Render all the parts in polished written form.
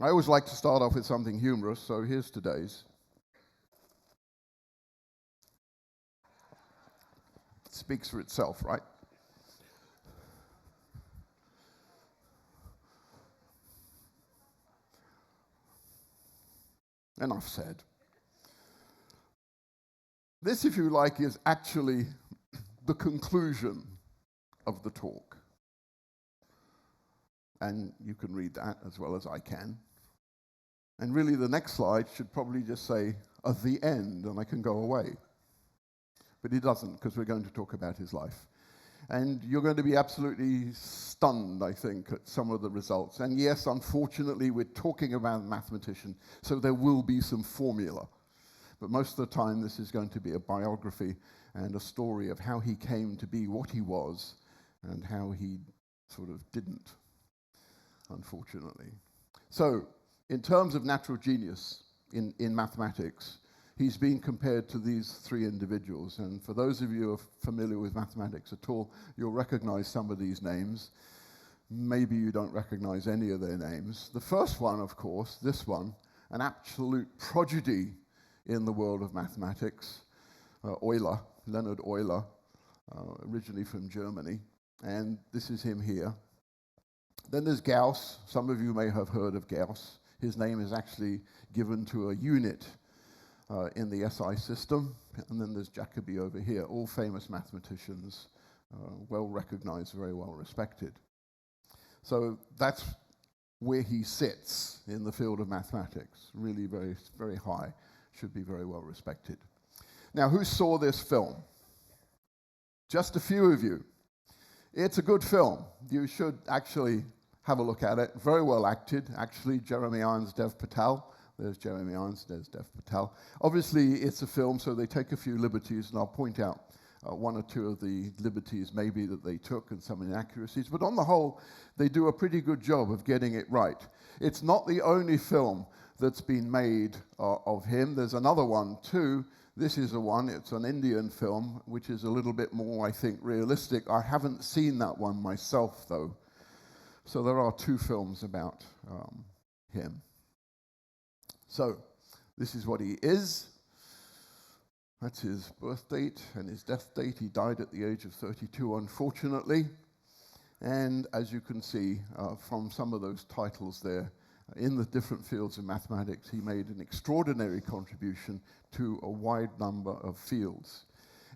I always like to start off with something humorous, so here's today's. It speaks for itself, right? Enough said. This, if you like, is actually the conclusion of the talk. And you can read that as well as I can. And really the next slide should probably just say, at the end, and I can go away. But he doesn't, because we're going to talk about his life. And you're going to be absolutely stunned, I think, at some of the results. And yes, unfortunately, we're talking about a mathematician, so there will be some formula. But most of the time, this is going to be a biography and a story of how he came to be what he was and how he sort of didn't, unfortunately. So, in terms of natural genius in mathematics, he's being compared to these three individuals. And for those of you who are familiar with mathematics at all, you'll recognize some of these names. Maybe you don't recognize any of their names. The first one, of course, this one, an absolute prodigy in the world of mathematics, Euler, Leonhard Euler, originally from Germany. And this is him here. Then there's Gauss. Some of you may have heard of Gauss. His name is actually given to a unit in the SI system. And then there's Jacobi over here, all famous mathematicians, well recognized, very well respected. So that's where he sits in the field of mathematics, really very, very high, should be very well respected. Now, who saw this film? Just a few of you. It's a good film. You should actually have a look at it. Very well acted, actually. Jeremy Irons, Dev Patel. There's Jeremy Irons, there's Dev Patel. Obviously, it's a film, so they take a few liberties, and I'll point out one or two of the liberties maybe that they took and some inaccuracies. But on the whole, they do a pretty good job of getting it right. It's not the only film that's been made of him. There's another one, too. This is the one. It's an Indian film, which is a little bit more, I think, realistic. I haven't seen that one myself, though. So there are two films about him. So this is what he is. That's his birth date and his death date. He died at the age of 32, unfortunately. And as you can see from some of those titles there, in the different fields of mathematics, he made an extraordinary contribution to a wide number of fields.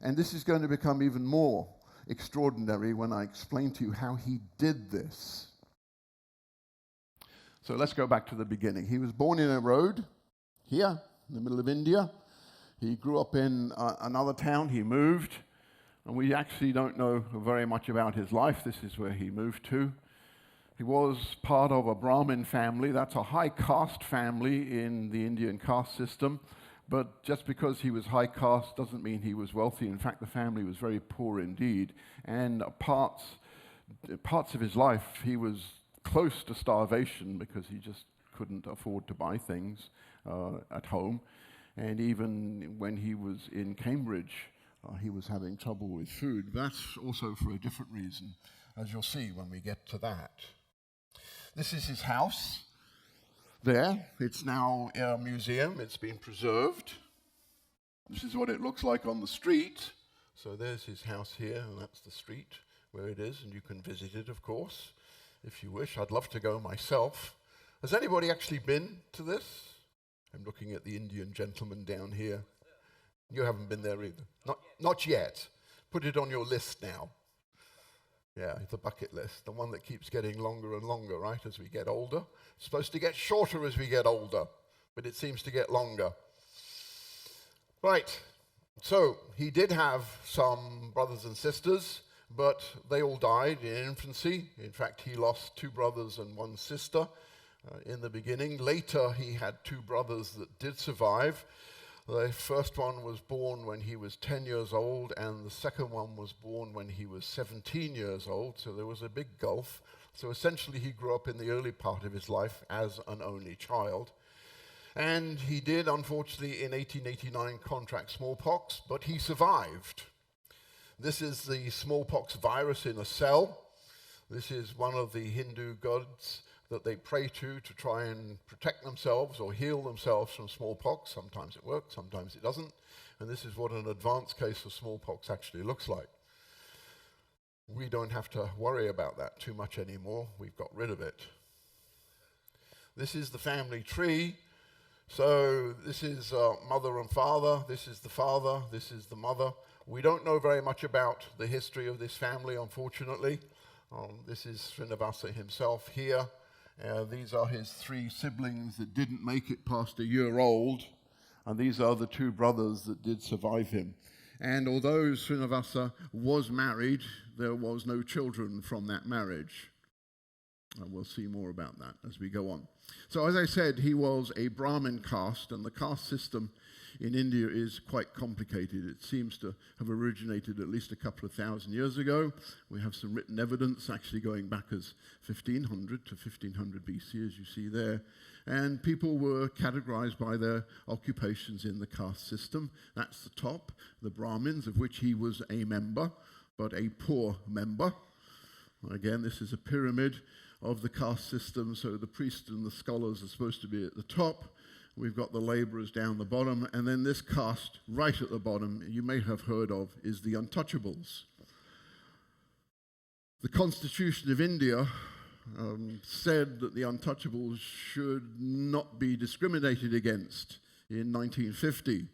And this is going to become even more extraordinary when I explain to you how he did this. So let's go back to the beginning. He was born in a road here in the middle of India. He grew up in another town. He moved, and we actually don't know very much about his life. This is where he moved to. He was part of a Brahmin family. That's a high caste family in the Indian caste system. But just because he was high caste doesn't mean he was wealthy. In fact, the family was very poor indeed. And parts of his life, he was close to starvation because he just couldn't afford to buy things at home. And even when he was in Cambridge, he was having trouble with food. That's also for a different reason, as you'll see when we get to that. This is his house there. It's now a museum. It's been preserved. This is what it looks like on the street. So there's his house here, and that's the street where it is, and you can visit it, of course, if you wish. I'd love to go myself. Has anybody actually been to this? I'm looking at the Indian gentleman down here. You haven't been there either. Not yet. Put it on your list now. Yeah, the bucket list, the one that keeps getting longer and longer, right, as we get older. It's supposed to get shorter as we get older, but it seems to get longer. Right, so he did have some brothers and sisters, but they all died in infancy. In fact, he lost 2 brothers and 1 sister in the beginning. Later, he had 2 brothers that did survive. The first one was born when he was 10 years old, and the second one was born when he was 17 years old, so there was a big gulf. So essentially, he grew up in the early part of his life as an only child. And he did, unfortunately, in 1889 contract smallpox, but he survived. This is the smallpox virus in a cell. This is one of the Hindu gods that they pray to try and protect themselves or heal themselves from smallpox. Sometimes it works, sometimes it doesn't. And this is what an advanced case of smallpox actually looks like. We don't have to worry about that too much anymore. We've got rid of it. This is the family tree. So this is mother and father. This is the father. This is the mother. We don't know very much about the history of this family, unfortunately. This is Srinivasa himself here. These are his 3 siblings that didn't make it past a year old. And these are the 2 brothers that did survive him. And although Srinivasa was married, there was no children from that marriage. And we'll see more about that as we go on. So as I said, he was a Brahmin caste, and the caste system in India is quite complicated. It seems to have originated at least a couple of thousand years ago. We have some written evidence actually going back as 1500 to 1500 BC, as you see there. And people were categorized by their occupations in the caste system. That's the top, the Brahmins, of which he was a member, but a poor member. Again, this is a pyramid of the caste system, so the priests and the scholars are supposed to be at the top. We've got the laborers down the bottom, and then this caste right at the bottom, you may have heard of, is the untouchables. The Constitution of India said that the untouchables should not be discriminated against in 1950.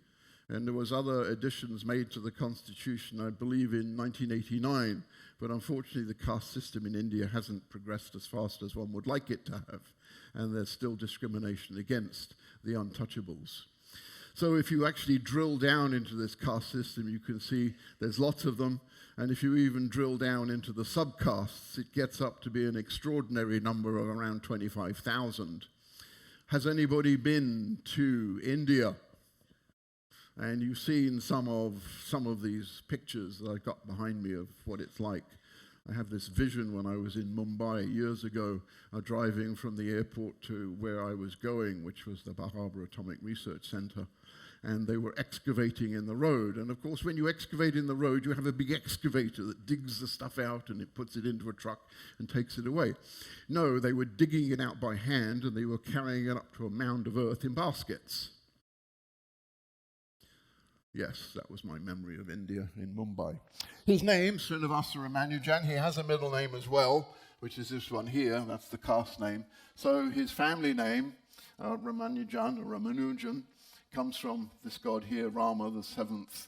And there was other additions made to the Constitution, I believe, in 1989. But unfortunately, the caste system in India hasn't progressed as fast as one would like it to have. And there's still discrimination against the untouchables. So if you actually drill down into this caste system, you can see there's lots of them. And if you even drill down into the subcastes, it gets up to be an extraordinary number of around 25,000. Has anybody been to India? And you've seen some of these pictures that I've got behind me of what it's like. I have this vision when I was in Mumbai years ago, driving from the airport to where I was going, which was the Bhabha Atomic Research Center. And they were excavating in the road. And of course, when you excavate in the road, you have a big excavator that digs the stuff out and it puts it into a truck and takes it away. No, they were digging it out by hand and they were carrying it up to a mound of earth in baskets. Yes, that was my memory of India in Mumbai. His name, Srinivasa Ramanujan, he has a middle name as well, which is this one here. That's the caste name. So his family name, Ramanujan, comes from this god here, Rama, the 7th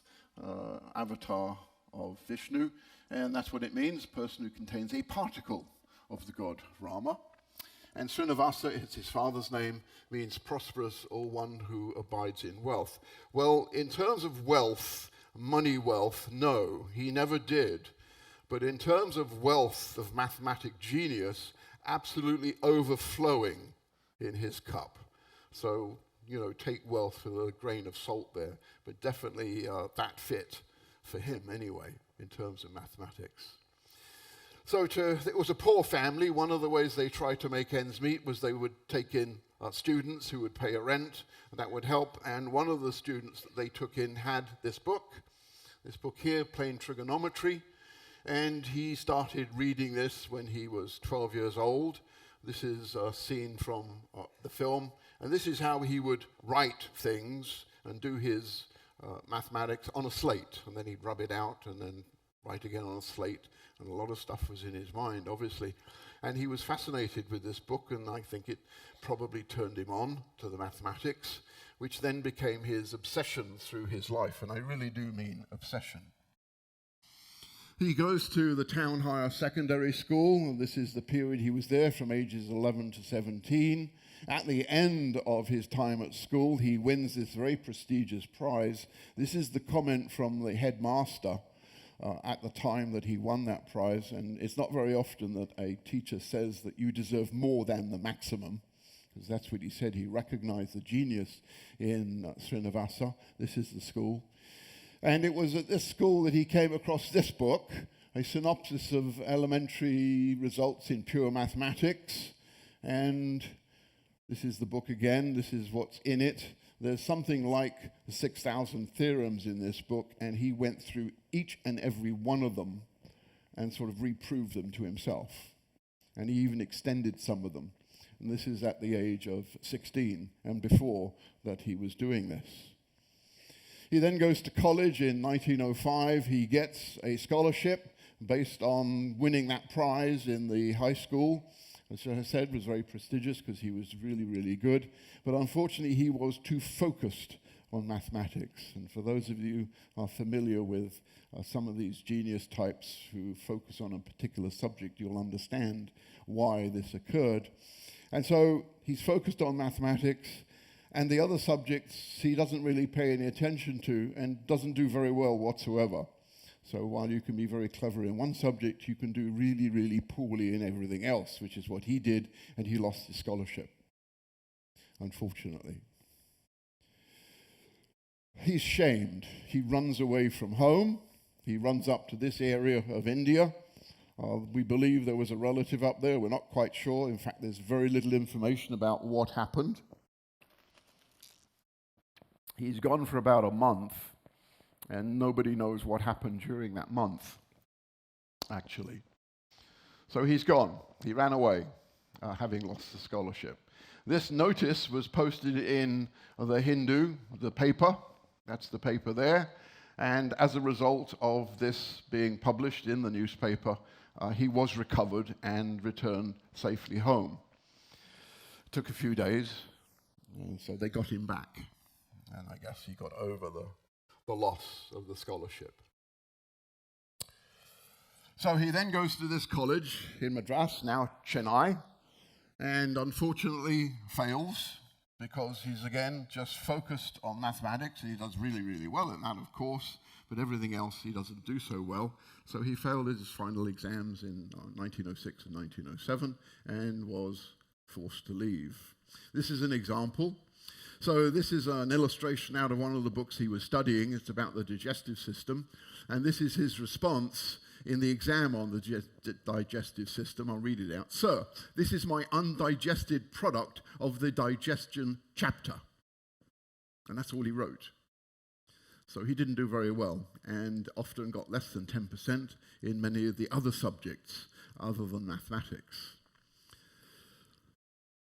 avatar of Vishnu. And that's what it means, person who contains a particle of the god Rama. And Srinivasa, it's his father's name, means prosperous or one who abides in wealth. Well, in terms of wealth, money wealth, no, he never did. But in terms of wealth, of mathematic genius, absolutely overflowing in his cup. So, you know, take wealth with a grain of salt there, but definitely that fit for him anyway, in terms of mathematics. So it was a poor family. One of the ways they tried to make ends meet was they would take in students who would pay a rent, and that would help. And one of the students that they took in had this book here, Plain Trigonometry. And he started reading this when he was 12 years old. This is a scene from the film. And this is how he would write things and do his mathematics on a slate. And then he'd rub it out and then write again on a slate. And a lot of stuff was in his mind, obviously. And he was fascinated with this book, and I think it probably turned him on to the mathematics, which then became his obsession through his life. And I really do mean obsession. He goes to the town higher secondary school, and this is the period he was there from ages 11 to 17. At the end of his time at school, he wins this very prestigious prize. This is the comment from the headmaster at the time that he won that prize, and it's not very often that a teacher says that you deserve more than the maximum, because that's what he said. He recognized the genius in Srinivasa. This is the school. And it was at this school that he came across this book, a synopsis of elementary results in pure mathematics. And this is the book again. This is what's in it. There's something like 6,000 theorems in this book, and he went through each and every one of them and sort of reproved them to himself. And he even extended some of them. And this is at the age of 16 and before that he was doing this. He then goes to college in 1905. He gets a scholarship based on winning that prize in the high school. As I said, was very prestigious because he was really, really good. But unfortunately, he was too focused on mathematics. And for those of you who are familiar with some of these genius types who focus on a particular subject, you'll understand why this occurred. And so he's focused on mathematics, and the other subjects he doesn't really pay any attention to and doesn't do very well whatsoever. So while you can be very clever in one subject, you can do really, really poorly in everything else, which is what he did, and he lost his scholarship, unfortunately. He's shamed. He runs away from home. He runs up to this area of India. We believe there was a relative up there. We're not quite sure. In fact, there's very little information about what happened. He's gone for about a month, and nobody knows what happened during that month, actually. So he's gone. He ran away, having lost the scholarship. This notice was posted in the Hindu, the paper. That's the paper there. And as a result of this being published in the newspaper, he was recovered and returned safely home. It took a few days, and so they got him back. And I guess he got over the loss of the scholarship. So he then goes to this college in Madras, now Chennai, and unfortunately fails because he's again just focused on mathematics. He does really, really well at that, of course, but everything else he doesn't do so well. So he failed his final exams in 1906 and 1907 and was forced to leave. This is an example. So this is an illustration out of one of the books he was studying. It's about the digestive system. And this is his response in the exam on the digestive system. I'll read it out. Sir, this is my undigested product of the digestion chapter. And that's all he wrote. So he didn't do very well and often got less than 10% in many of the other subjects other than mathematics.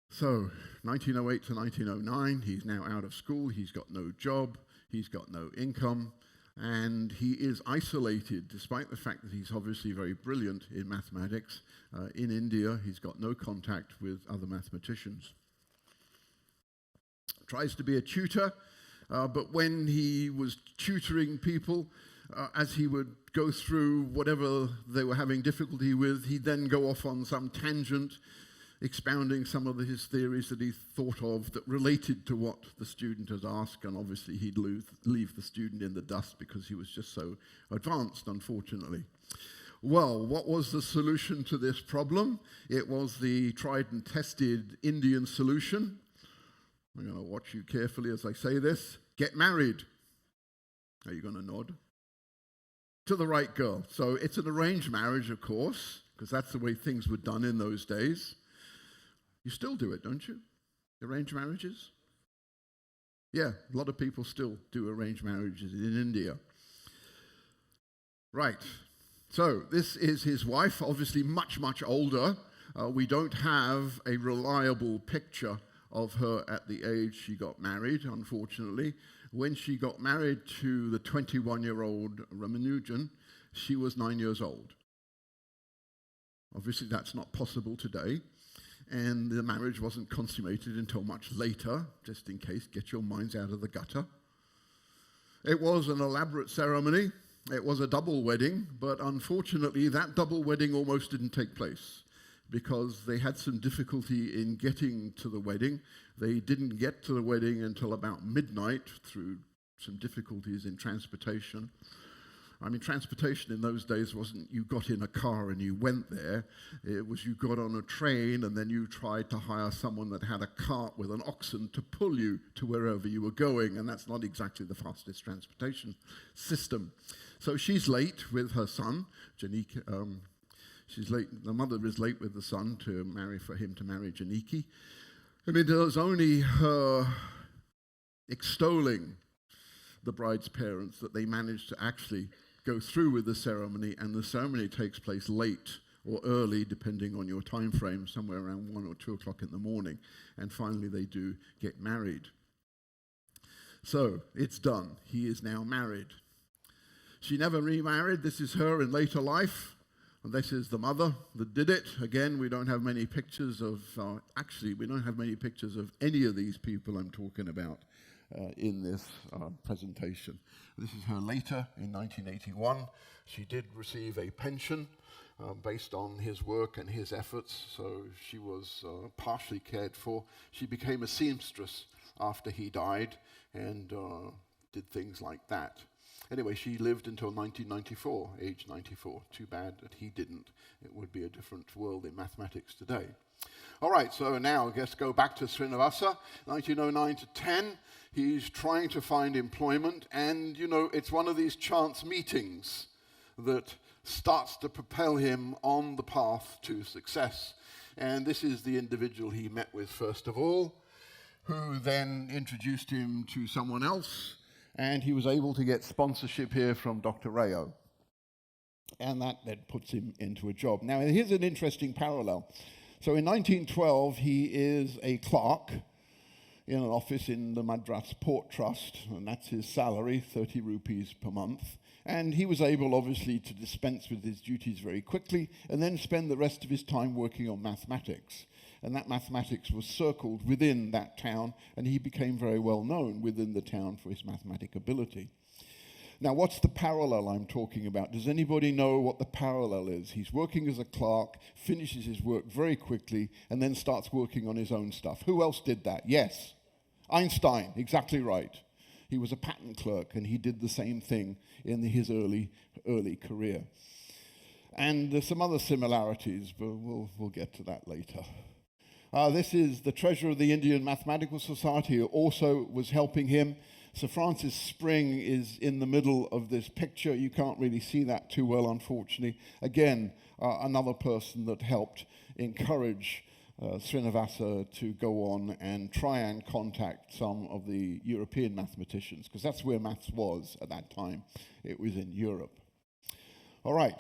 So 1908 to 1909, he's now out of school, he's got no job, he's got no income, and he is isolated, despite the fact that he's obviously very brilliant in mathematics. In India, he's got no contact with other mathematicians. Tries to be a tutor, but when he was tutoring people, as he would go through whatever they were having difficulty with, he'd then go off on some tangent, expounding some of his theories that he thought of that related to what the student had asked, and obviously he'd leave the student in the dust because he was just so advanced, unfortunately. Well, what was the solution to this problem? It was the tried and tested Indian solution. I'm going to watch you carefully as I say this. Get married. Are you going to nod? To the right girl. So it's an arranged marriage, of course, because that's the way things were done in those days. You still do it, don't you? Arranged marriages? Yeah, a lot of people still do arranged marriages in India. Right. So this is his wife, obviously much, much older. We don't have a reliable picture of her at the age she got married, unfortunately. When she got married to the 21-year-old Ramanujan, she was 9 years old. Obviously, that's not possible today. And the marriage wasn't consummated until much later, just in case, get your minds out of the gutter. It was an elaborate ceremony. It was a double wedding, but unfortunately, that double wedding almost didn't take place because they had some difficulty in getting to the wedding. They didn't get to the wedding until about midnight through some difficulties in transportation. I mean, transportation in those days wasn't you got in a car and you went there. It was you got on a train and then you tried to hire someone that had a cart with an oxen to pull you to wherever you were going, and that's not exactly the fastest transportation system. So she's late with her son, Janiki. She's late. The mother is late with the son for him to marry Janiki. And it was only her extolling the bride's parents that they managed to actually go through with the ceremony, and the ceremony takes place late or early, depending on your time frame, somewhere around 1 or 2 o'clock in the morning. And finally, they do get married. So, it's done. He is now married. She never remarried. This is her in later life. And this is the mother that did it. Again, we don't have many pictures of, we don't have many pictures of any of these people I'm talking about in this presentation. This is her later in 1981. She did receive a pension based on his work and his efforts, so she was partially cared for. She became a seamstress after he died and did things like that. Anyway, she lived until 1994, age 94. Too bad that he didn't. It would be a different world in mathematics today. All right, so now let's go back to Srinivasa, 1909 to 10. He's trying to find employment, and, it's one of these chance meetings that starts to propel him on the path to success. And this is the individual he met with first of all, who then introduced him to someone else, and he was able to get sponsorship here from Dr. Rayo. And that then puts him into a job. Now, here's an interesting parallel. So in 1912, he is a clerk in an office in the Madras Port Trust, and that's his salary, 30 rupees per month. And he was able, obviously, to dispense with his duties very quickly and then spend the rest of his time working on mathematics. And that mathematics was circled within that town, and he became very well known within the town for his mathematic ability. Now, what's the parallel I'm talking about? Does anybody know what the parallel is? He's working as a clerk, finishes his work very quickly, and then starts working on his own stuff. Who else did that? Yes. Einstein, exactly right. He was a patent clerk, and he did the same thing in his early career. And there's some other similarities, but we'll get to that later. This is the treasurer of the Indian Mathematical Society, who also was helping him. Sir Francis Spring is in the middle of this picture. You can't really see that too well, unfortunately. Again, another person that helped encourage Srinivasa to go on and try and contact some of the European mathematicians, because that's where maths was at that time. It was in Europe. All right,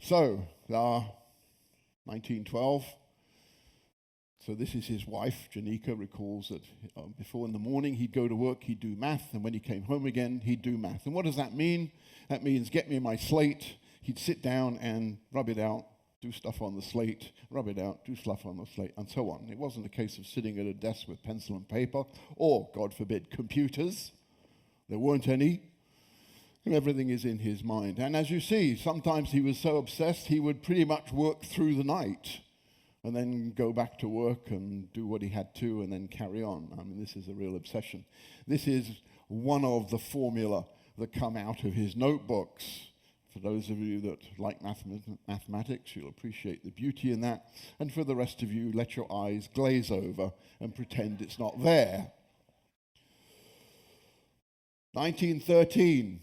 so 1912. So this is his wife. Janika recalls that before in the morning he'd go to work, he'd do math, and when he came home again, he'd do math. And what does that mean? That means get me my slate. He'd sit down and rub it out, do stuff on the slate, rub it out, do stuff on the slate, and so on. It wasn't a case of sitting at a desk with pencil and paper, or, God forbid, computers. There weren't any. And everything is in his mind. And as you see, sometimes he was so obsessed, he would pretty much work through the night and then go back to work and do what he had to and then carry on. I mean, this is a real obsession. This is one of the formula that come out of his notebooks. For those of you that like mathematics, you'll appreciate the beauty in that. And for the rest of you, let your eyes glaze over and pretend it's not there. 1913.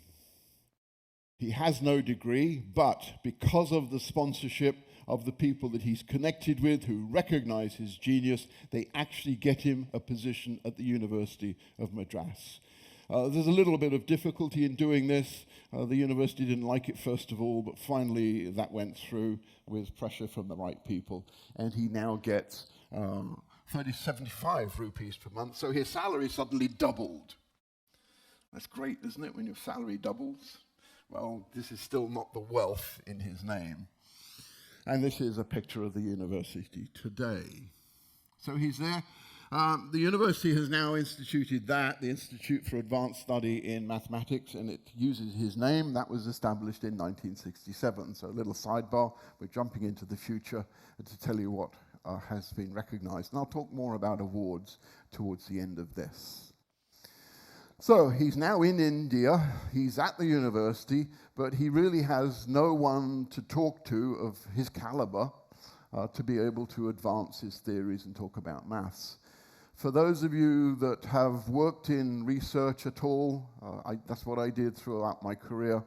He has no degree, but because of the sponsorship of the people that he's connected with who recognize his genius, they actually get him a position at the University of Madras. There's a little bit of difficulty in doing this. The university didn't like it first of all, but finally that went through with pressure from the right people. And he now gets 75 rupees per month, so his salary suddenly doubled. That's great, isn't it, when your salary doubles? Well, this is still not the wealth in his name. And this is a picture of the university today. So he's there. The university has now instituted the Institute for Advanced Study in Mathematics, and it uses his name. That was established in 1967. So a little sidebar. We're jumping into the future to tell you what has been recognized. And I'll talk more about awards towards the end of this. So he's now in India, he's at the university, but he really has no one to talk to of his caliber to be able to advance his theories and talk about maths. For those of you that have worked in research at all, that's what I did throughout my career,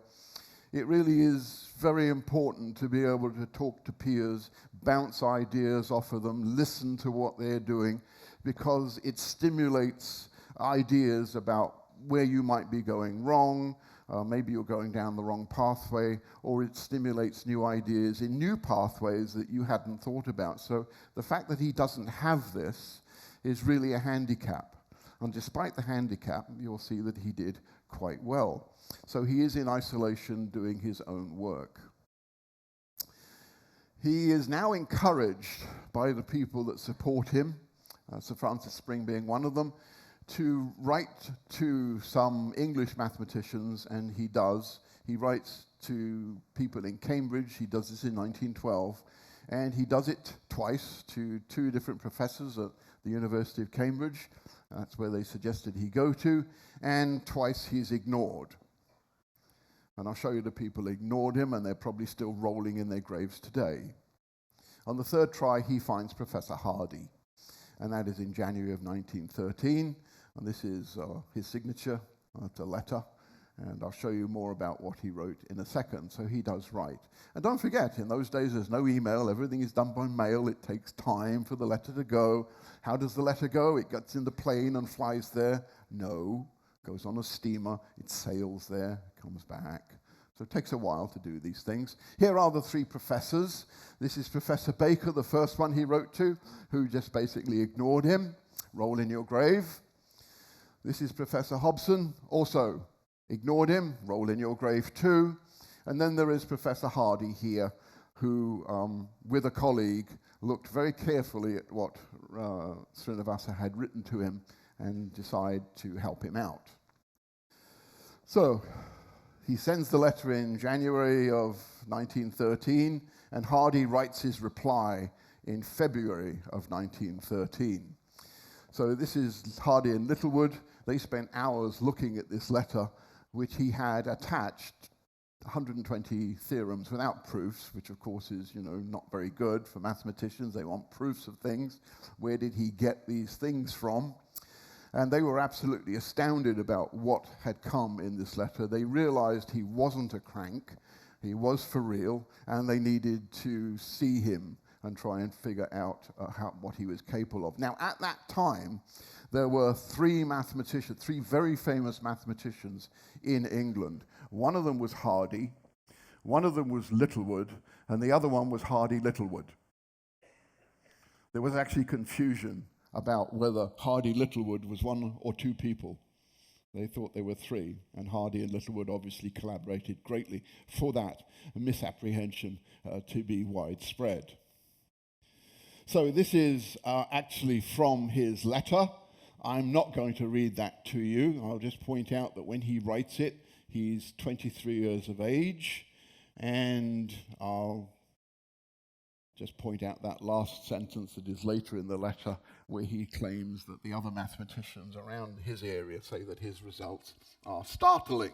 it really is very important to be able to talk to peers, bounce ideas off of them, listen to what they're doing, because it stimulates ideas about where you might be going wrong, maybe you're going down the wrong pathway, or it stimulates new ideas in new pathways that you hadn't thought about. So the fact that he doesn't have this is really a handicap. And despite the handicap, you'll see that he did quite well. So he is in isolation doing his own work. He is now encouraged by the people that support him, Sir Francis Spring being one of them, to write to some English mathematicians, and he does. He writes to people in Cambridge. He does this in 1912, and he does it twice to two different professors at the University of Cambridge. That's where they suggested he go to, and twice he's ignored. And I'll show you the people ignored him, and they're probably still rolling in their graves today. On the third try, he finds Professor Hardy, and that is in January of 1913. And this is his signature. It's a letter, and I'll show you more about what he wrote in a second. So he does write. And don't forget, in those days, there's no email. Everything is done by mail. It takes time for the letter to go. How does the letter go? It gets in the plane and flies there? No. Goes on a steamer. It sails there, comes back. So it takes a while to do these things. Here are the three professors. This is Professor Baker, the first one he wrote to, who just basically ignored him. Roll in your grave. This is Professor Hobson, also ignored him. Roll in your grave too. And then there is Professor Hardy here, who, with a colleague, looked very carefully at what Srinivasa had written to him and decided to help him out. So he sends the letter in January of 1913, and Hardy writes his reply in February of 1913. So this is Hardy and Littlewood. They spent hours looking at this letter, which he had attached 120 theorems without proofs, which of course is, not very good for mathematicians. They want proofs of things. Where did he get these things from? And they were absolutely astounded about what had come in this letter. They realized he wasn't a crank, he was for real, and they needed to see him and try and figure out what he was capable of. Now, at that time, there were three very famous mathematicians in England. One of them was Hardy, one of them was Littlewood, and the other one was Hardy Littlewood. There was actually confusion about whether Hardy Littlewood was one or two people. They thought there were three, and Hardy and Littlewood obviously collaborated greatly for that misapprehension to be widespread. So this is actually from his letter. I'm not going to read that to you. I'll just point out that when he writes it, he's 23 years of age, and I'll just point out that last sentence that is later in the letter, where he claims that the other mathematicians around his area say that his results are startling.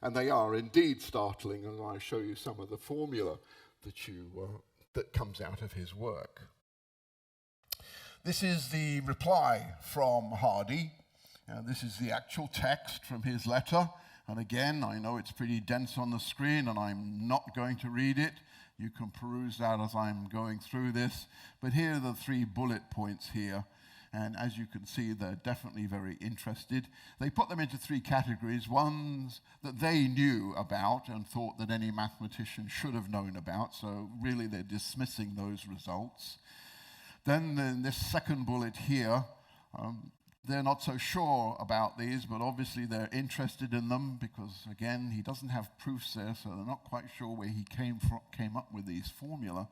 And they are indeed startling, and I'll show you some of the formula that comes out of his work. This is the reply from Hardy. This is the actual text from his letter. And again, I know it's pretty dense on the screen, and I'm not going to read it. You can peruse that as I'm going through this. But here are the 3 bullet points here. And as you can see, they're definitely very interested. They put them into 3 categories. Ones that they knew about and thought that any mathematician should have known about. So really, they're dismissing those results. Then in this second bullet here, they're not so sure about these, but obviously they're interested in them because, again, he doesn't have proofs there, so they're not quite sure where he came up with these formula.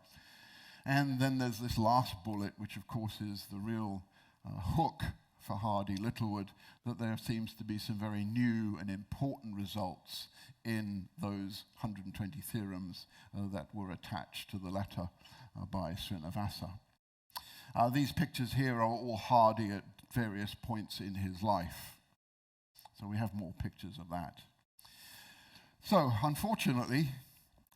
And then there's this last bullet, which of course is the real hook for Hardy Littlewood, that there seems to be some very new and important results in those 120 theorems that were attached to the letter by Srinivasa. These pictures here are all Hardy at various points in his life. So we have more pictures of that. So, unfortunately,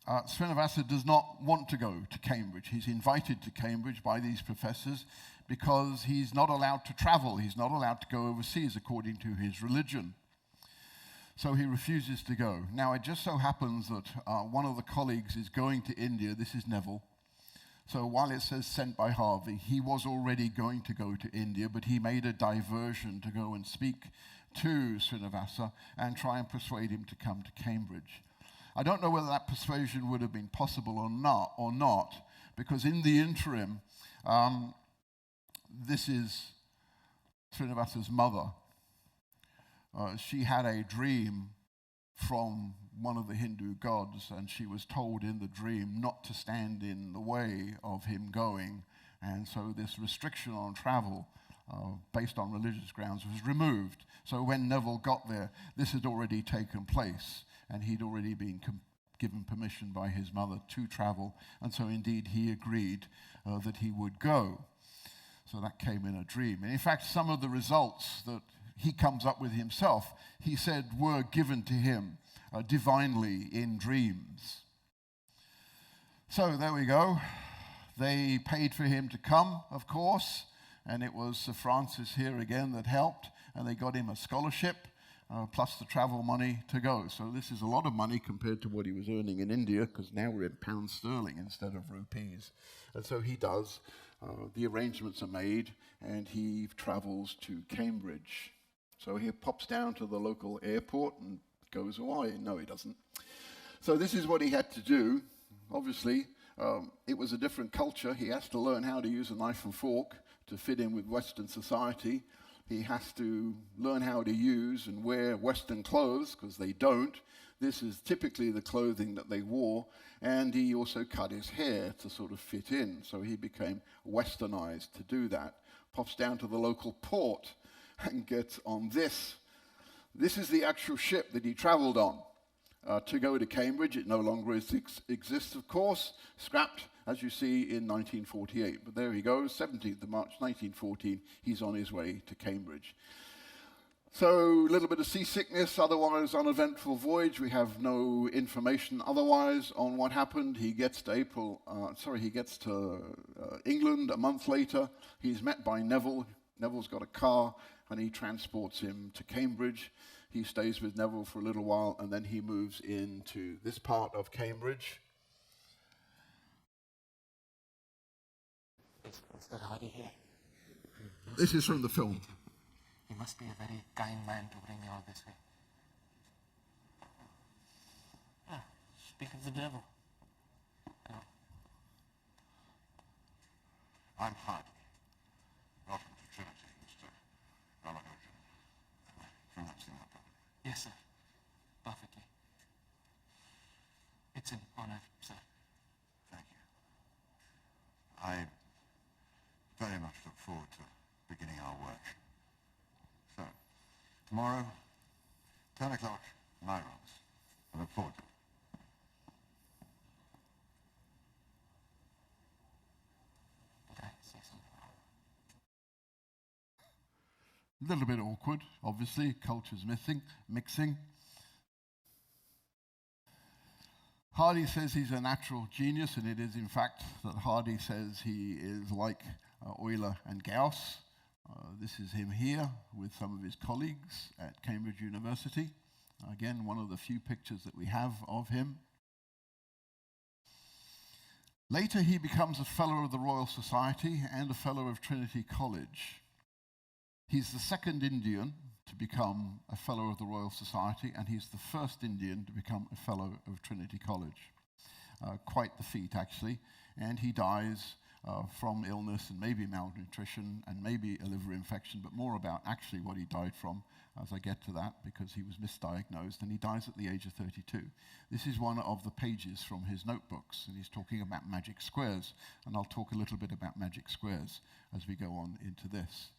Srinivasa does not want to go to Cambridge. He's invited to Cambridge by these professors because he's not allowed to travel. He's not allowed to go overseas according to his religion. So he refuses to go. Now, it just so happens that one of the colleagues is going to India. This is Neville. So while it says sent by Harvey, he was already going to go to India, but he made a diversion to go and speak to Srinivasa and try and persuade him to come to Cambridge. I don't know whether that persuasion would have been possible or not, because in the interim, this is Srinivasa's mother. She had a dream from one of the Hindu gods, and she was told in the dream not to stand in the way of him going, and so this restriction on travel based on religious grounds was removed. So when Neville got there, this had already taken place, and he'd already been given permission by his mother to travel, and so indeed he agreed that he would go. So that came in a dream. And in fact, some of the results that he comes up with himself, he said, were given to him divinely in dreams. So there we go. They paid for him to come, of course, and it was Sir Francis here again that helped, and they got him a scholarship, plus the travel money to go. So this is a lot of money compared to what he was earning in India, because now we're in pounds sterling instead of rupees. And so he does. The arrangements are made, and he travels to Cambridge. So he pops down to the local airport and goes away. No, he doesn't. So this is what he had to do. Obviously, it was a different culture. He has to learn how to use a knife and fork to fit in with Western society. He has to learn how to use and wear Western clothes, because they don't. This is typically the clothing that they wore, and he also cut his hair to sort of fit in, so he became westernized to do that. Pops down to the local port and gets on this. This is the actual ship that he traveled on to go to Cambridge. It no longer exists, of course, scrapped, as you see, in 1948. But there he goes, 17th of March, 1914, he's on his way to Cambridge. So a little bit of seasickness, otherwise uneventful voyage. We have no information otherwise on what happened. He gets to England a month later. He's met by Neville. Neville's got a car, and he transports him to Cambridge. He stays with Neville for a little while, and then he moves into this part of Cambridge. Is that Hardy here? This is from the film. He must be a very kind man to bring me all this way. Ah, speak of the devil. Hello. I'm Hardy. Welcome to Trinity, Mr. Ramanujan. From Singapore. Yes, sir. Perfectly. It's an honor, sir. Thank you. I very much look forward to beginning our work. So, tomorrow, 10 o'clock, my rooms. I look forward to it. Did I say something wrong? A little bit awkward, obviously, cultures mixing. Hardy says he's a natural genius, and it is in fact that Hardy says he is like Euler and Gauss. This is him here with some of his colleagues at Cambridge University. Again, one of the few pictures that we have of him. Later, he becomes a Fellow of the Royal Society and a Fellow of Trinity College. He's the second Indian to become a Fellow of the Royal Society, and he's the first Indian to become a Fellow of Trinity College. Quite the feat, actually. And he dies from illness and maybe malnutrition and maybe a liver infection, but more about actually what he died from as I get to that, because he was misdiagnosed, and he dies at the age of 32. This is one of the pages from his notebooks, and he's talking about magic squares, and I'll talk a little bit about magic squares as we go on into this.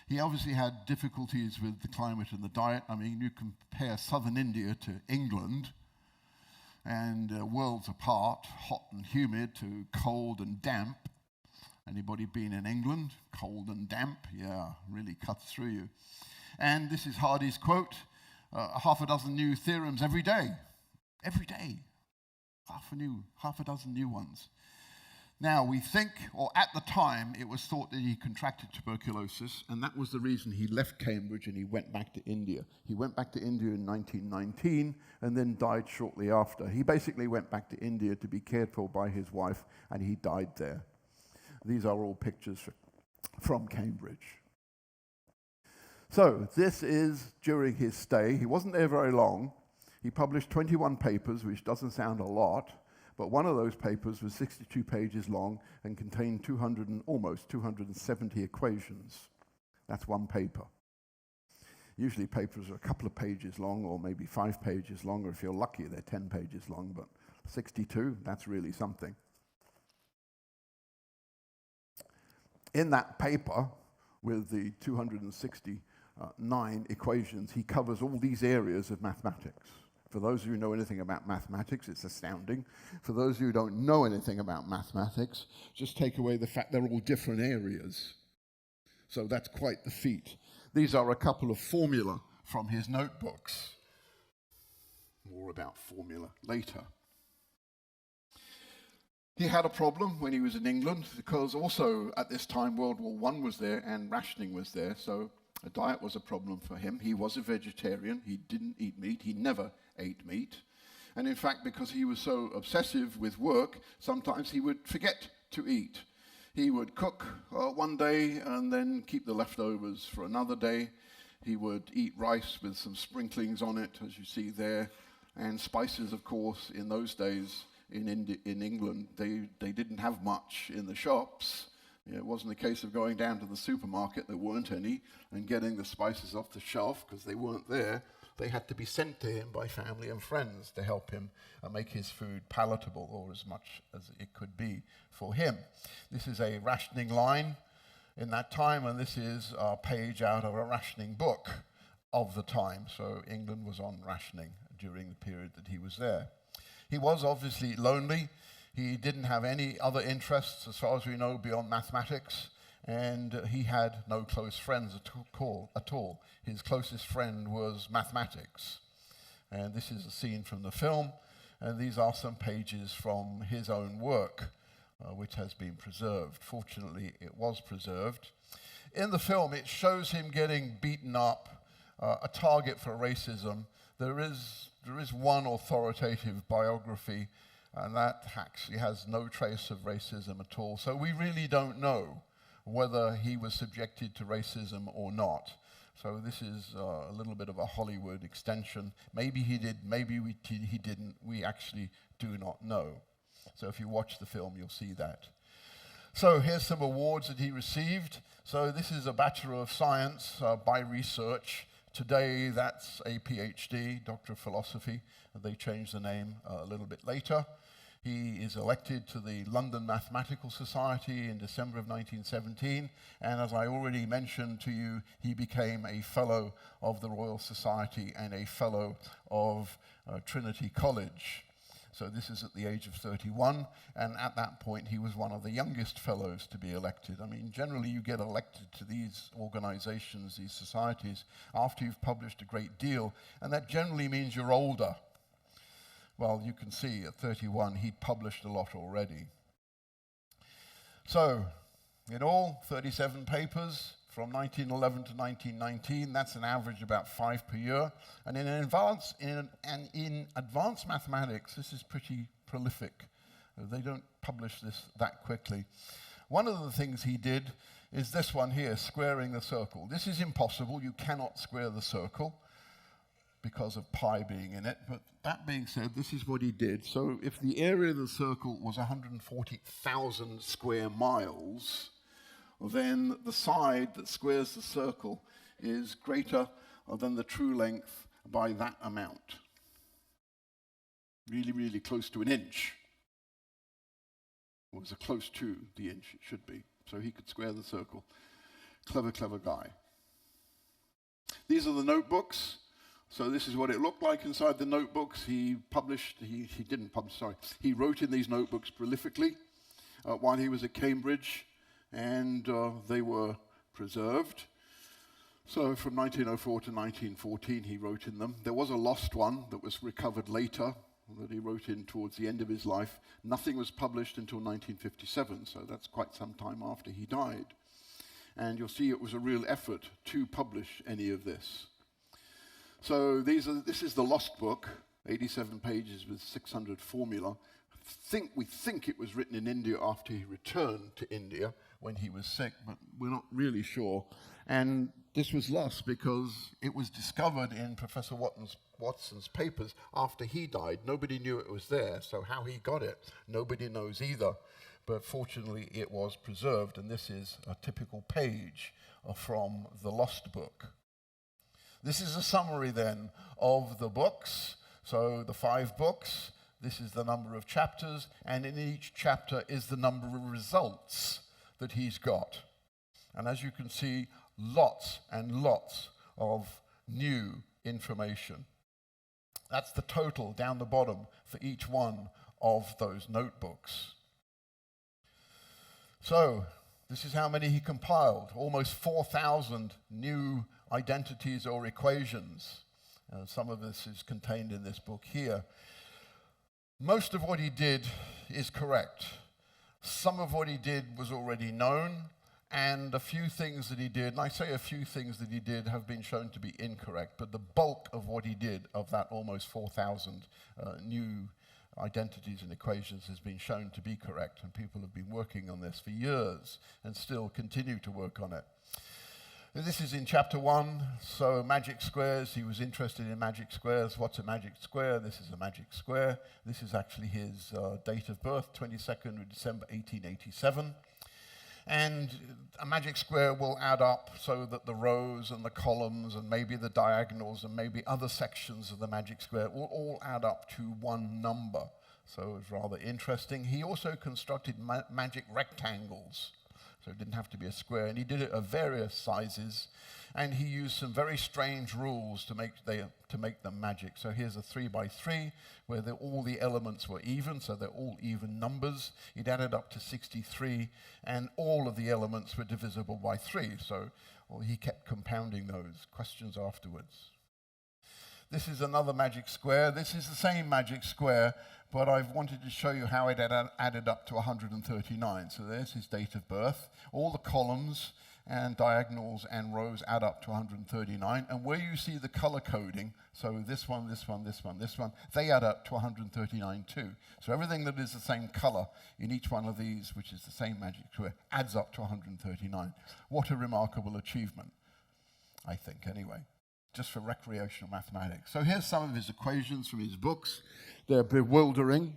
He obviously had difficulties with the climate and the diet. I mean, you compare southern India to England, and worlds apart, hot and humid to cold and damp. Anybody been in England? Cold and damp, yeah, really cuts through you. And this is Hardy's quote, half a dozen new theorems every day. Every day, half a dozen new ones. Now, we think, or at the time, it was thought that he contracted tuberculosis, and that was the reason he left Cambridge and he went back to India. He went back to India in 1919 and then died shortly after. He basically went back to India to be cared for by his wife, and he died there. These are all pictures from Cambridge. So this is during his stay. He wasn't there very long. He published 21 papers, which doesn't sound a lot, but one of those papers was 62 pages long and contained almost 270 equations. That's one paper. Usually papers are a couple of pages long, or maybe 5 pages long, or if you're lucky, they're 10 pages long, but 62, that's really something. In that paper, with the 269 equations, he covers all these areas of mathematics. For those of you who know anything about mathematics, it's astounding. For those of you who don't know anything about mathematics, just take away the fact they're all different areas. So that's quite the feat. These are a couple of formula from his notebooks. More about formula later. He had a problem when he was in England because also at this time World War I was there and rationing was there, so a diet was a problem for him. He was a vegetarian. He didn't eat meat. He never ate meat. And in fact, because he was so obsessive with work, sometimes he would forget to eat. He would cook one day and then keep the leftovers for another day. He would eat rice with some sprinklings on it, as you see there, and spices, of course, in those days in England, they didn't have much in the shops. It wasn't a case of going down to the supermarket, there weren't any, and getting the spices off the shelf because they weren't there. They had to be sent to him by family and friends to help him make his food palatable, or as much as it could be for him. This is a rationing line in that time, and this is a page out of a rationing book of the time. So England was on rationing during the period that he was there. He was obviously lonely. He didn't have any other interests, as far as we know, beyond mathematics, and he had no close friends at all. His closest friend was mathematics. And this is a scene from the film, and these are some pages from his own work, which has been preserved. Fortunately, it was preserved. In the film, it shows him getting beaten up, a target for racism. There is one authoritative biography, and that actually has no trace of racism at all. So we really don't know whether he was subjected to racism or not. So this is a little bit of a Hollywood extension. Maybe he did, maybe he didn't. We actually do not know. So if you watch the film, you'll see that. So here's some awards that he received. So this is a Bachelor of Science by research. Today, that's a PhD, Doctor of Philosophy. They changed the name a little bit later. He is elected to the London Mathematical Society in December of 1917, and as I already mentioned to you, he became a Fellow of the Royal Society and a Fellow of Trinity College. So this is at the age of 31, and at that point he was one of the youngest fellows to be elected. I mean, generally you get elected to these organizations, these societies, after you've published a great deal, and that generally means you're older. Well, you can see at 31 he'd published a lot already. So, in all, 37 papers from 1911 to 1919. That's an average about 5 per year. And in advanced mathematics, this is pretty prolific. They don't publish this that quickly. One of the things he did is this one here, squaring the circle. This is impossible. You cannot square the circle because of pi being in it. But that being said, this is what he did. So if the area of the circle was 140,000 square miles, then the side that squares the circle is greater than the true length by that amount. Really, really close to an inch. Or was close to the inch, it should be. So he could square the circle. Clever, clever guy. These are the notebooks. So this is what it looked like inside the notebooks. He wrote in these notebooks prolifically while he was at Cambridge, and they were preserved. So from 1904 to 1914 he wrote in them. There was a lost one that was recovered later that he wrote in towards the end of his life. Nothing was published until 1957, so that's quite some time after he died. And you'll see it was a real effort to publish any of this. So this is the lost book, 87 pages with 600 formula. We think it was written in India after he returned to India when he was sick, but we're not really sure. And this was lost because it was discovered in Professor Watson's papers after he died. Nobody knew it was there, so how he got it, nobody knows either. But fortunately, it was preserved, and this is a typical page from the lost book. This is a summary then of the books. So the 5 books, this is the number of chapters, and in each chapter is the number of results that he's got. And as you can see, lots and lots of new information. That's the total down the bottom for each one of those notebooks. So this is how many he compiled, almost 4,000 new identities or equations. Some of this is contained in this book here. Most of what he did is correct. Some of what he did was already known, and a few things that he did, and I say a few things that he did, have been shown to be incorrect, but the bulk of what he did, of that almost 4,000 new identities and equations, has been shown to be correct, and people have been working on this for years and still continue to work on it. This is in chapter 1, so magic squares. He was interested in magic squares. What's a magic square? This is a magic square. This is actually his date of birth, 22nd of December 1887. And a magic square will add up so that the rows and the columns and maybe the diagonals and maybe other sections of the magic square will all add up to one number. So it's rather interesting. He also constructed magic rectangles. So it didn't have to be a square, and he did it of various sizes, and he used some very strange rules to make them magic. So here's a 3 by 3, where all the elements were even, so they're all even numbers. It added up to 63, and all of the elements were divisible by 3. So he kept compounding those. Questions afterwards. This is another magic square. This is the same magic square, but I've wanted to show you how it added up to 139. So there's his date of birth. All the columns and diagonals and rows add up to 139. And where you see the color coding, so this one, this one, this one, this one, they add up to 139 too. So everything that is the same color in each one of these, which is the same magic square, adds up to 139. What a remarkable achievement, I think, anyway, just for recreational mathematics. So here's some of his equations from his books. They're bewildering,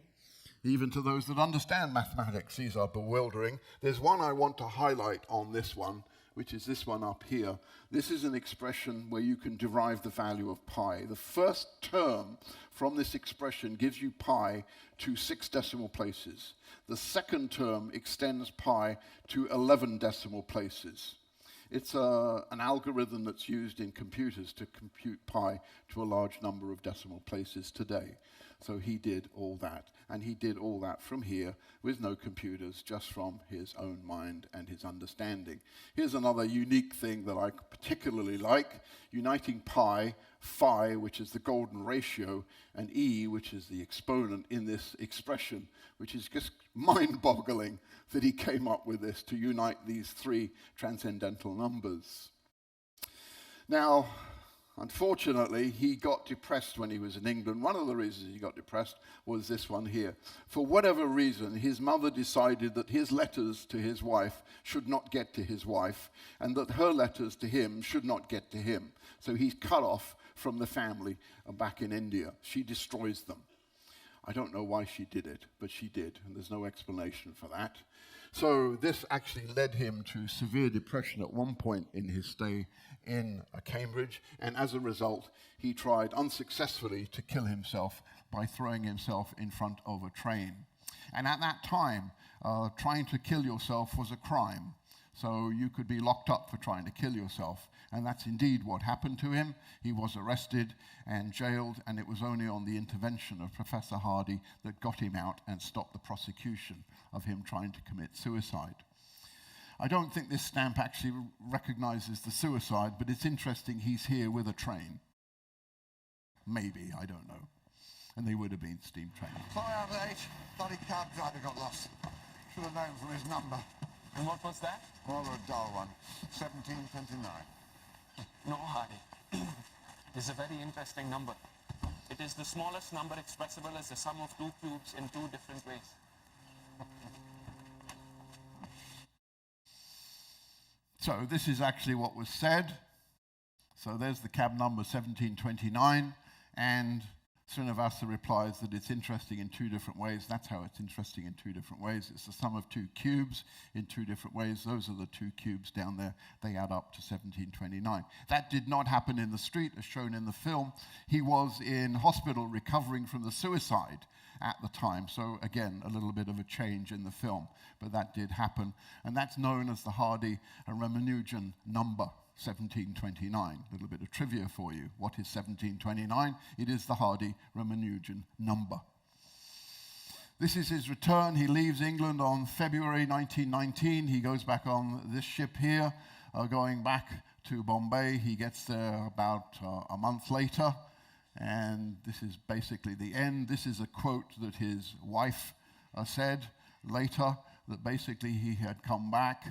even to those that understand mathematics. These are bewildering. There's one I want to highlight on this one, which is this one up here. This is an expression where you can derive the value of pi. The first term from this expression gives you pi to 6 decimal places. The second term extends pi to 11 decimal places. It's an algorithm that's used in computers to compute pi to a large number of decimal places today. So he did all that. And he did all that from here with no computers, just from his own mind and his understanding. Here's another unique thing that I particularly like, uniting pi, phi, which is the golden ratio, and e, which is the exponent in this expression, which is just mind-boggling that he came up with this to unite these 3 transcendental numbers. Now, unfortunately, he got depressed when he was in England. One of the reasons he got depressed was this one here. For whatever reason, his mother decided that his letters to his wife should not get to his wife, and that her letters to him should not get to him. So he's cut off from the family back in India. She destroys them. I don't know why she did it, but she did, and there's no explanation for that. So this actually led him to severe depression at one point in his stay in Cambridge, and as a result, he tried unsuccessfully to kill himself by throwing himself in front of a train. And at that time, trying to kill yourself was a crime. So you could be locked up for trying to kill yourself. And that's indeed what happened to him. He was arrested and jailed, and it was only on the intervention of Professor Hardy that got him out and stopped the prosecution of him trying to commit suicide. I don't think this stamp actually recognizes the suicide, but it's interesting he's here with a train. Maybe, I don't know. And they would have been steam trains. Sorry I'm late. Bloody cab driver got lost. Should have known from his number. And what was that? Rather a dull one. 1729. No, Hardy. This is a very interesting number. It is the smallest number expressible as the sum of 2 cubes in 2 different ways. So this is actually what was said. So there's the cab number 1729, and Srinivasa replies that it's interesting in two different ways. That's how it's interesting in two different ways. It's the sum of two cubes in two different ways. Those are the two cubes down there. They add up to 1729. That did not happen in the street, as shown in the film. He was in hospital recovering from the suicide at the time. So again, a little bit of a change in the film, but that did happen. And that's known as the Hardy-Ramanujan number. 1729. A little bit of trivia for you. What is 1729? It is the Hardy-Ramanujan number. This is his return. He leaves England on February 1919. He goes back on this ship here, going back to Bombay. He gets there about a month later, and this is basically the end. This is a quote that his wife said later, that basically he had come back.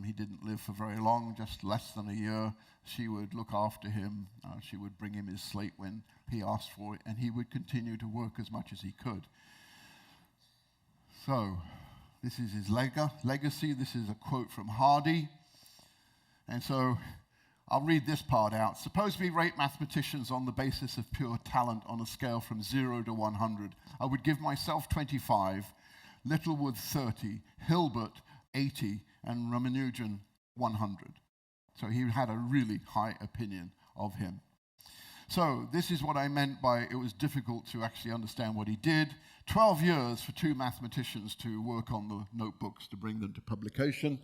He didn't live for very long, just less than a year. She would look after him. She would bring him his slate when he asked for it, and he would continue to work as much as he could. So this is his legacy. This is a quote from Hardy. And so I'll read this part out. Suppose we rate mathematicians on the basis of pure talent on a scale from 0 to 100. I would give myself 25, Littlewood 30, Hilbert 80, and Ramanujan 100. So he had a really high opinion of him. So this is what I meant by it was difficult to actually understand what he did. 12 years for two mathematicians to work on the notebooks to bring them to publication.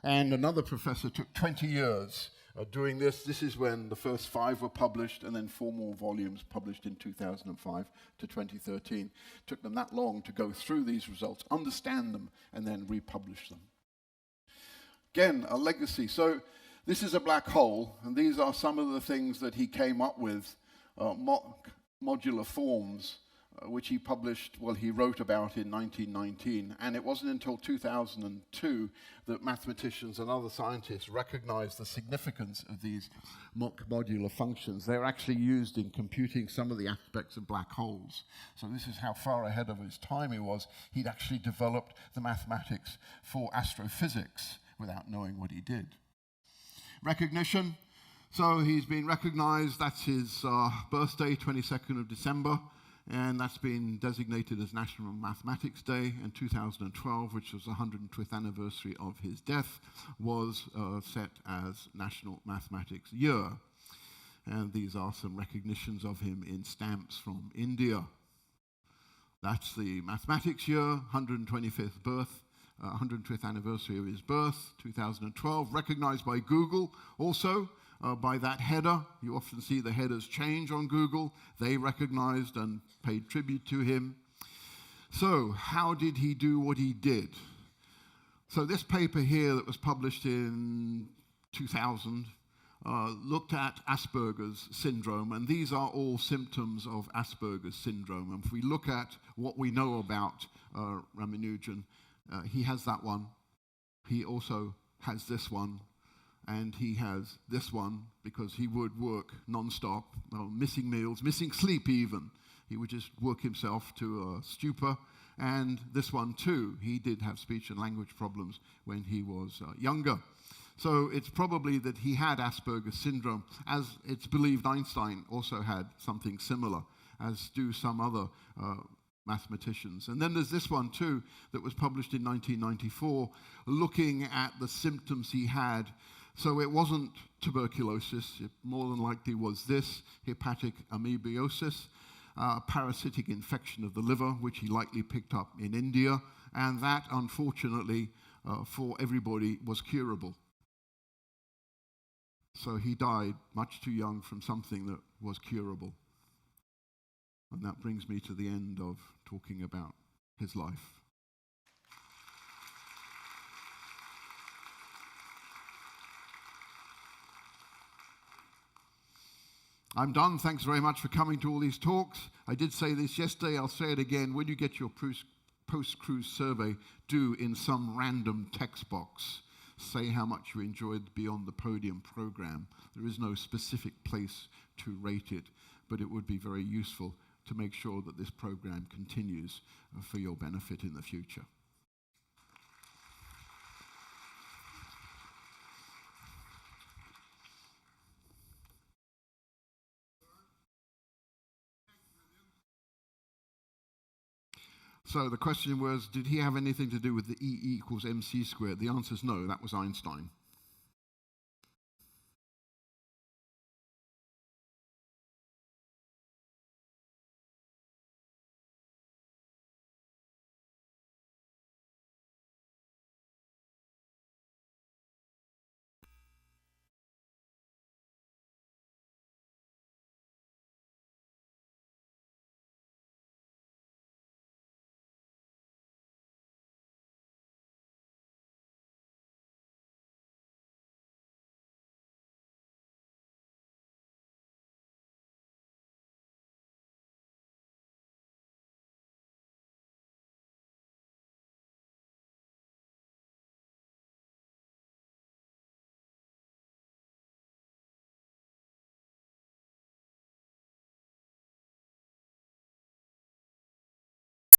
And another professor took 20 years doing this. This is when the first 5 were published, and then 4 more volumes published in 2005 to 2013. It took them that long to go through these results, understand them, and then republish them. Again, a legacy. So this is a black hole, and these are some of the things that he came up with, modular forms, which he published, well, he wrote about in 1919, and it wasn't until 2002 that mathematicians and other scientists recognized the significance of these modular functions. They're actually used in computing some of the aspects of black holes. So this is how far ahead of his time he was. He'd actually developed the mathematics for astrophysics without knowing what he did. Recognition. So he's been recognized. That's his birthday, 22nd of December. And that's been designated as National Mathematics Day. And 2012, which was the 105th anniversary of his death, was set as National Mathematics Year. And these are some recognitions of him in stamps from India. That's the Mathematics Year, 125th birth, 105th anniversary of his birth, 2012, recognized by Google also. By that header. You often see the headers change on Google. They recognized and paid tribute to him. So, how did he do what he did? So this paper here that was published in 2000 looked at Asperger's syndrome, and these are all symptoms of Asperger's syndrome. And if we look at what we know about Ramanujan, he has that one. He also has this one. And he has this one because he would work non-stop, missing meals, missing sleep even. He would just work himself to a stupor. And this one too, he did have speech and language problems when he was younger. So it's probably that he had Asperger's syndrome, as it's believed Einstein also had something similar, as do some other mathematicians. And then there's this one too that was published in 1994, looking at the symptoms he had. So it wasn't tuberculosis, it more than likely was this, hepatic amoebosis, parasitic infection of the liver, which he likely picked up in India, and that, unfortunately, for everybody, was curable. So he died much too young from something that was curable. And that brings me to the end of talking about his life. I'm done. Thanks very much for coming to all these talks. I did say this yesterday. I'll say it again. When you get your post-cruise survey, do in some random text box say how much you enjoyed the Beyond the Podium program. There is no specific place to rate it, but it would be very useful to make sure that this program continues for your benefit in the future. So the question was, did he have anything to do with the E equals mc squared? The answer is no, that was Einstein.